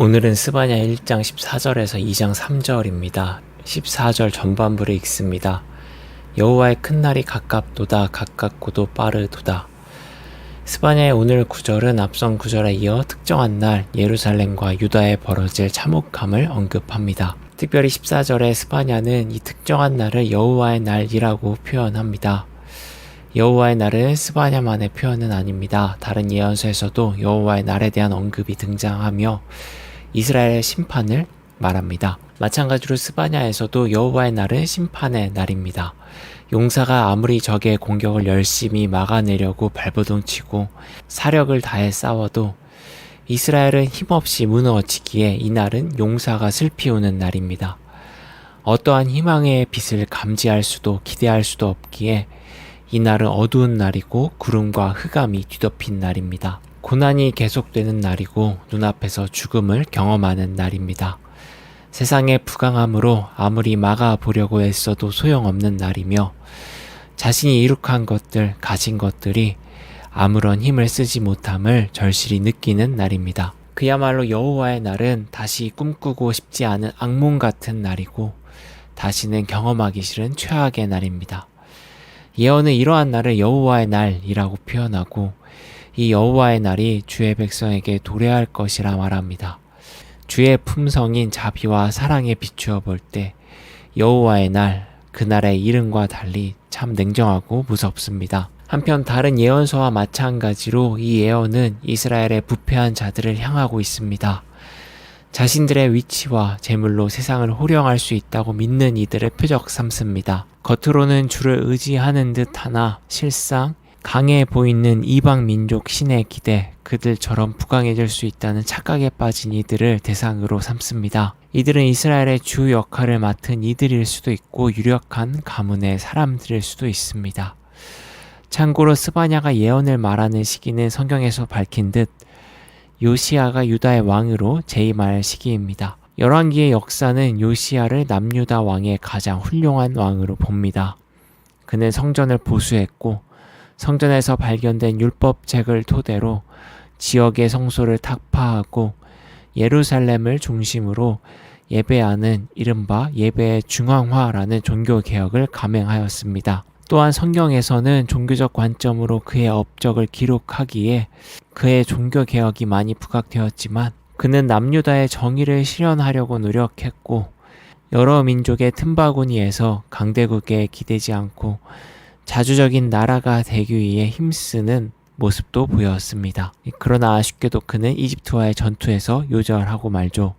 오늘은 스바냐 1장 14절에서 2장 3절입니다. 14절 전반부를 읽습니다. 여호와의 큰 날이 가깝도다 가깝고도 빠르도다. 스바냐의 오늘 구절은 앞선 구절에 이어 특정한 날 예루살렘과 유다에 벌어질 참혹함을 언급합니다. 특별히 14절에 스바냐는 이 특정한 날을 여호와의 날이라고 표현합니다. 여호와의 날은 스바냐만의 표현은 아닙니다. 다른 예언서에서도 여호와의 날에 대한 언급이 등장하며 이스라엘의 심판을 말합니다. 마찬가지로 스바냐에서도 여호와의 날은 심판의 날입니다. 용사가 아무리 적의 공격을 열심히 막아내려고 발버둥치고 사력을 다해 싸워도 이스라엘은 힘없이 무너지기에 이 날은 용사가 슬피 우는 날입니다. 어떠한 희망의 빛을 감지할 수도 기대할 수도 없기에 이 날은 어두운 날이고 구름과 흑암이 뒤덮인 날입니다. 고난이 계속되는 날이고 눈앞에서 죽음을 경험하는 날입니다. 세상의 부강함으로 아무리 막아보려고 애써도 소용없는 날이며 자신이 이룩한 것들, 가진 것들이 아무런 힘을 쓰지 못함을 절실히 느끼는 날입니다. 그야말로 여호와의 날은 다시 꿈꾸고 싶지 않은 악몽 같은 날이고 다시는 경험하기 싫은 최악의 날입니다. 예언은 이러한 날을 여호와의 날이라고 표현하고 이 여호와의 날이 주의 백성에게 도래할 것이라 말합니다. 주의 품성인 자비와 사랑에 비추어 볼 때 여호와의 날, 그날의 이름과 달리 참 냉정하고 무섭습니다. 한편 다른 예언서와 마찬가지로 이 예언은 이스라엘의 부패한 자들을 향하고 있습니다. 자신들의 위치와 재물로 세상을 호령할 수 있다고 믿는 이들을 표적 삼습니다. 겉으로는 주를 의지하는 듯 하나 실상 강해 보이는 이방 민족 신의 기대, 그들처럼 부강해질 수 있다는 착각에 빠진 이들을 대상으로 삼습니다. 이들은 이스라엘의 주 역할을 맡은 이들일 수도 있고 유력한 가문의 사람들일 수도 있습니다. 참고로 스바냐가 예언을 말하는 시기는 성경에서 밝힌 듯 요시야가 유다의 왕으로 재임할 시기입니다. 열왕기의 역사는 요시야를 남유다 왕의 가장 훌륭한 왕으로 봅니다. 그는 성전을 보수했고 성전에서 발견된 율법책을 토대로 지역의 성소를 타파하고 예루살렘을 중심으로 예배하는 이른바 예배의 중앙화라는 종교개혁을 감행하였습니다. 또한 성경에서는 종교적 관점으로 그의 업적을 기록하기에 그의 종교개혁이 많이 부각되었지만 그는 남유다의 정의를 실현하려고 노력했고 여러 민족의 틈바구니에서 강대국에 기대지 않고 자주적인 나라가 되기 위해 힘쓰는 모습도 보였습니다. 그러나 아쉽게도 그는 이집트와의 전투에서 요절하고 말죠.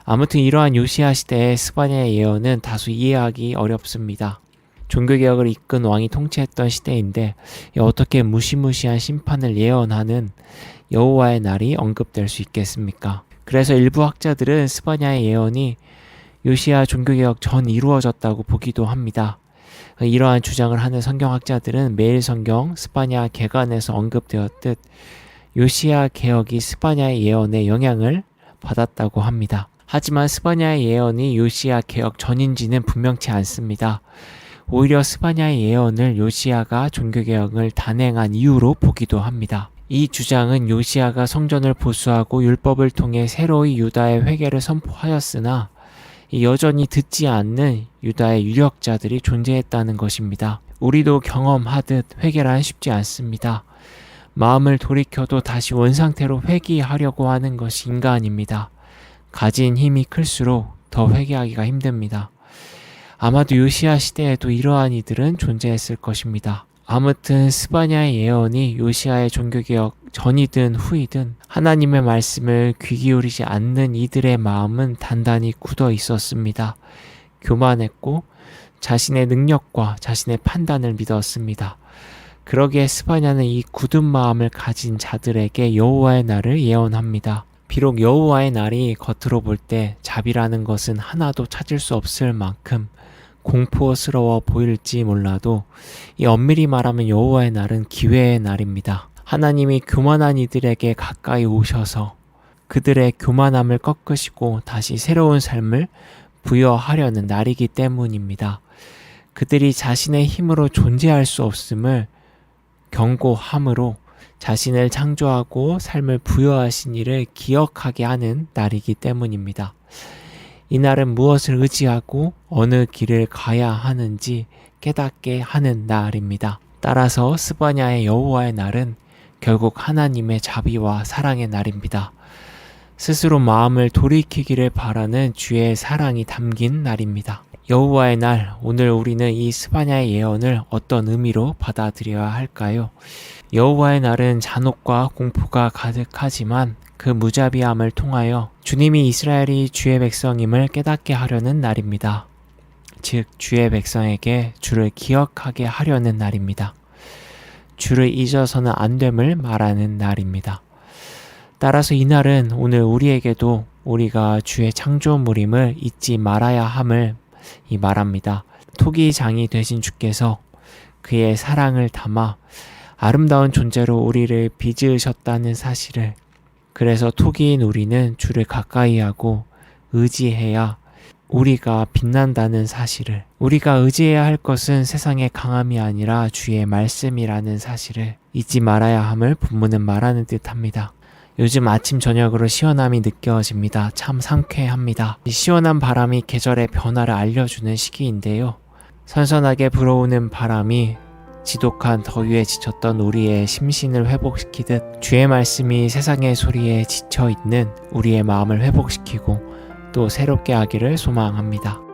아무튼 이러한 요시야 시대의 스바냐의 예언은 다소 이해하기 어렵습니다. 종교개혁을 이끈 왕이 통치했던 시대인데 어떻게 무시무시한 심판을 예언하는 여호와의 날이 언급될 수 있겠습니까? 그래서 일부 학자들은 스바냐의 예언이 요시야 종교개혁 전 이루어졌다고 보기도 합니다. 이러한 주장을 하는 성경학자들은 매일 성경 스바냐 개간에서 언급되었듯 요시야 개혁이 스바냐의 예언에 영향을 받았다고 합니다. 하지만 스바냐의 예언이 요시야 개혁 전인지는 분명치 않습니다. 오히려 스바냐의 예언을 요시야가 종교개혁을 단행한 이유로 보기도 합니다. 이 주장은 요시야가 성전을 보수하고 율법을 통해 새로이 유다의 회개를 선포하였으나 여전히 듣지 않는 유다의 유력자들이 존재했다는 것입니다. 우리도 경험하듯 회개란 쉽지 않습니다. 마음을 돌이켜도 다시 원상태로 회귀하려고 하는 것이 인간입니다. 가진 힘이 클수록 더 회개하기가 힘듭니다. 아마도 요시야 시대에도 이러한 이들은 존재했을 것입니다. 아무튼 스바냐의 예언이 요시야의 종교개혁 전이든 후이든 하나님의 말씀을 귀 기울이지 않는 이들의 마음은 단단히 굳어 있었습니다. 교만했고 자신의 능력과 자신의 판단을 믿었습니다. 그러기에 스바냐는 이 굳은 마음을 가진 자들에게 여호와의 날을 예언합니다. 비록 여호와의 날이 겉으로 볼 때 자비라는 것은 하나도 찾을 수 없을 만큼 공포스러워 보일지 몰라도 이 엄밀히 말하면 여호와의 날은 기회의 날입니다. 하나님이 교만한 이들에게 가까이 오셔서 그들의 교만함을 꺾으시고 다시 새로운 삶을 부여하려는 날이기 때문입니다. 그들이 자신의 힘으로 존재할 수 없음을 경고함으로 자신을 창조하고 삶을 부여하신 이를 기억하게 하는 날이기 때문입니다. 이날은 무엇을 의지하고 어느 길을 가야 하는지 깨닫게 하는 날입니다. 따라서 스바냐의 여호와의 날은 결국 하나님의 자비와 사랑의 날입니다. 스스로 마음을 돌이키기를 바라는 주의 사랑이 담긴 날입니다. 여호와의 날, 오늘 우리는 이 스바냐의 예언을 어떤 의미로 받아들여야 할까요? 여호와의 날은 잔혹과 공포가 가득하지만 그 무자비함을 통하여 주님이 이스라엘이 주의 백성임을 깨닫게 하려는 날입니다. 즉 주의 백성에게 주를 기억하게 하려는 날입니다. 주를 잊어서는 안 됨을 말하는 날입니다. 따라서 이 날은 오늘 우리에게도 우리가 주의 창조물임을 잊지 말아야 함을 말합니다. 토기장이 되신 주께서 그의 사랑을 담아 아름다운 존재로 우리를 빚으셨다는 사실을, 그래서 토기인 우리는 주를 가까이 하고 의지해야 우리가 빛난다는 사실을, 우리가 의지해야 할 것은 세상의 강함이 아니라 주의 말씀이라는 사실을 잊지 말아야 함을 본문은 말하는 듯합니다. 요즘 아침 저녁으로 시원함이 느껴집니다. 참 상쾌합니다. 시원한 바람이 계절의 변화를 알려주는 시기인데요. 선선하게 불어오는 바람이 지독한 더위에 지쳤던 우리의 심신을 회복시키듯 주의 말씀이 세상의 소리에 지쳐있는 우리의 마음을 회복시키고 또 새롭게 하기를 소망합니다.